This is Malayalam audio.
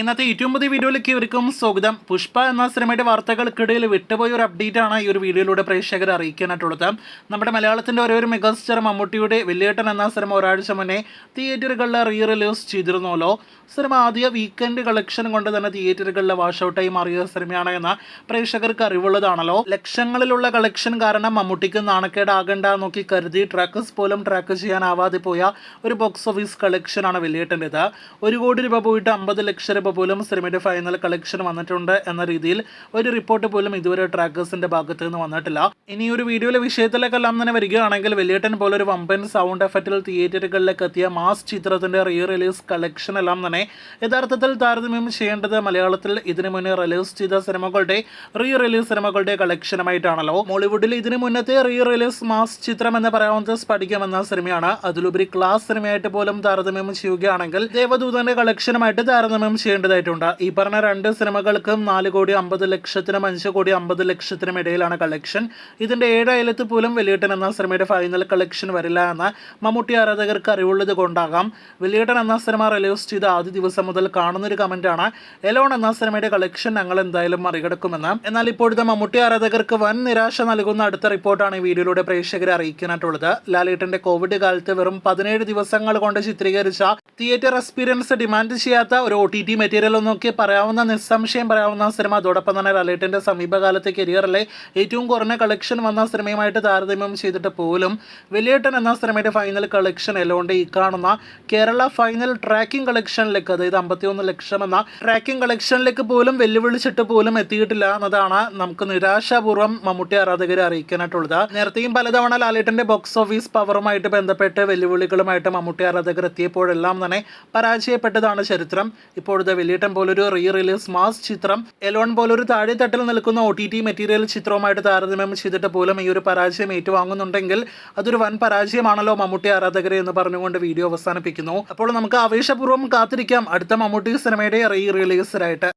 ഇന്നത്തെ ഏറ്റവും പുതിയ വീഡിയോയിലേക്ക് ഇവർക്കും സ്വാഗതം. പുഷ്പ എന്ന സിനിമയുടെ വാർത്തകൾക്കിടയിൽ വിട്ടുപോയ ഒരു അപ്ഡേറ്റാണ് ഈ ഒരു വീഡിയോയിലൂടെ പ്രേക്ഷകരെ അറിയിക്കാനായിട്ടുള്ളത്. നമ്മുടെ മലയാളത്തിൻ്റെ ഒരു മെഗാസ്റ്റാർ മമ്മൂട്ടിയുടെ വെള്ളിയേട്ടൻ എന്ന സിനിമ ഒരാഴ്ച മുന്നേ തിയേറ്ററുകളിൽ റിലീസ് ചെയ്തിരുന്നല്ലോ. സിനിമ ആദ്യ വീക്കെൻഡ് കളക്ഷൻ കൊണ്ട് തന്നെ തിയേറ്ററുകളിൽ വാഷ് ഔട്ടായി മാറിയ സിനിമയാണ് എന്ന് പ്രേക്ഷകർക്ക് അറിവുള്ളതാണല്ലോ. ലക്ഷങ്ങളിലുള്ള കളക്ഷൻ കാരണം മമ്മൂട്ടിക്ക് നാണക്കേടാകണ്ട നോക്കി കരുതി ട്രാക്കസ് പോലും ട്രാക്ക് ചെയ്യാനാവാതെ പോയ ഒരു ബോക്സ് ഓഫീസ് കളക്ഷനാണ് വെള്ളിയേട്ടൻ്റെത്. 1 കോടി രൂപ പോയിട്ട് 50 ലക്ഷം രൂപ പോലും സിനിമയുടെ ഫൈനൽ കളക്ഷൻ വന്നിട്ടുണ്ട് എന്ന രീതിയിൽ ഒരു റിപ്പോർട്ട് പോലും ഇതുവരെ ട്രാക്കേഴ്സിന്റെ ഭാഗത്ത് നിന്ന് വന്നിട്ടില്ല. ഇനി ഒരു വീഡിയോയിലെ വിഷയത്തിലേക്കെല്ലാം തന്നെ വരികയാണെങ്കിൽ വെള്ളിയേട്ടൻ പോലെ ഒരു വമ്പൻ സൗണ്ട് എഫക്റ്റിൽ തിയേറ്ററുകളിലേക്ക് എത്തിയ മാസ് ചിത്രത്തിന്റെ റിലീസ് കളക്ഷൻ എല്ലാം തന്നെ യഥാർത്ഥത്തിൽ താരതമ്യം ചെയ്യേണ്ടത് മലയാളത്തിൽ ഇതിനു മുന്നേ റിലീസ് ചെയ്ത സിനിമകളുടെ റിലീസ് സിനിമകളുടെ കളക്ഷനുമായിട്ടാണല്ലോ. മോളിവുഡിൽ ഇതിനു മുന്നത്തെ റിലീസ് മാസ് ചിത്രം എന്ന് പറയാവുന്നത് സ്ഫടികം എന്ന സിനിമയാണ്. അതിലുപരി ക്ലാസ് സിനിമയായിട്ട് പോലും താരതമ്യം ചെയ്യുകയാണെങ്കിൽ ദേവദൂതന്റെ കളക്ഷനുമായിട്ട് താരതമ്യം ചെയ്യേണ്ടതായിട്ടുണ്ട്. ഈ പറഞ്ഞ 2 സിനിമകൾക്കും 4 കോടി 50 ലക്ഷത്തിനും 5 കോടി 50 ലക്ഷത്തിനും ഇടയിലാണ് കളക്ഷൻ. ഇതിന്റെ 7 അയലത്ത് പോലും വെള്ളിയേട്ടൻ എന്ന സിനിമയുടെ ഫൈനൽ കളക്ഷൻ വരില്ല എന്ന് മമ്മൂട്ടി ആരാധകർക്ക് അറിവുള്ളത് കൊണ്ടാകാം വെള്ളിയേട്ടൻ എന്ന സിനിമ റിലീസ് ചെയ്ത ആദ്യ ദിവസം മുതൽ കാണുന്നൊരു കമന്റാണ് എലോൺ എന്ന സിനിമയുടെ കളക്ഷൻ ഞങ്ങൾ എന്തായാലും മറികടക്കുമെന്ന്. എന്നാൽ ഇപ്പോഴത്തെ മമ്മൂട്ടി ആരാധകർക്ക് വൻ നിരാശ നൽകുന്ന അടുത്ത റിപ്പോർട്ടാണ് ഈ വീഡിയോയിലൂടെ പ്രേക്ഷകരെ അറിയിക്കാനായിട്ടുള്ളത്. ലാലേട്ടന്റെ കോവിഡ് കാലത്ത് വെറും 17 ദിവസങ്ങൾ കൊണ്ട് ചിത്രീകരിച്ച തിയേറ്റർ എക്സ്പീരിയൻസ് ഡിമാൻഡ് ചെയ്യാത്ത ഒരു OTT മെറ്റീരിയൽ നോക്കി പറയാവുന്ന നിസ്സംശയം പറയാവുന്ന സിനിമ. അതോടൊപ്പം തന്നെ ലാലേട്ടന്റെ സമീപകാലത്തെ കരിയറിലെ ഏറ്റവും കുറഞ്ഞ കളക്ഷൻ വന്ന സിനിമയുമായിട്ട് താരതമ്യം ചെയ്തിട്ട് പോലും വെള്ളിയേട്ടൻ എന്ന സിനിമയുടെ ഫൈനൽ കളക്ഷൻ എലോണ്ട് ഈ കാണുന്ന കേരള ഫൈനൽ ട്രാക്കിംഗ് കളക്ഷനിലേക്ക്, അതായത് 51 ലക്ഷം എന്ന ട്രാക്കിംഗ് കളക്ഷനിലേക്ക് പോലും വെല്ലുവിളിച്ചിട്ട് പോലും എത്തിയിട്ടില്ല എന്നതാണ് നമുക്ക് നിരാശാപൂർവ്വം മമ്മൂട്ടി ആരാധകരെ അറിയിക്കാനായിട്ടുള്ളത്. നേരത്തെയും പലതവണ ലാലേട്ടന്റെ ബോക്സ് ഓഫീസ് പവറുമായിട്ട് ബന്ധപ്പെട്ട് വെല്ലുവിളികളുമായിട്ട് മമ്മൂട്ടി ആരാധകർ എത്തിയപ്പോഴെല്ലാം തന്നെ പരാജയപ്പെട്ടതാണ് ചരിത്രം. ഇപ്പോഴത്തെ വെള്ളിയേട്ടൻ പോലൊരു റിലീസ് മാസ് ചിത്രം എലോൺ പോലൊരു താഴെത്തട്ടിൽ നിൽക്കുന്ന OTT മെറ്റീരിയൽ ചിത്രവുമായിട്ട് താരതമ്യം ചെയ്തിട്ട് പോലും ഈ ഒരു പരാജയം ഏറ്റുവാങ്ങുന്നുണ്ടെങ്കിൽ അതൊരു വൻ പരാജയമാണല്ലോ മമ്മൂട്ടി ആരാധകരെ എന്ന് പറഞ്ഞുകൊണ്ട് വീഡിയോ അവസാനിപ്പിക്കുന്നു. അപ്പോൾ നമുക്ക് ആവേശപൂർവ്വം കാത്തിരിക്കാം അടുത്ത മമ്മൂട്ടി സിനിമയുടെ റിലീസിനായിട്ട്.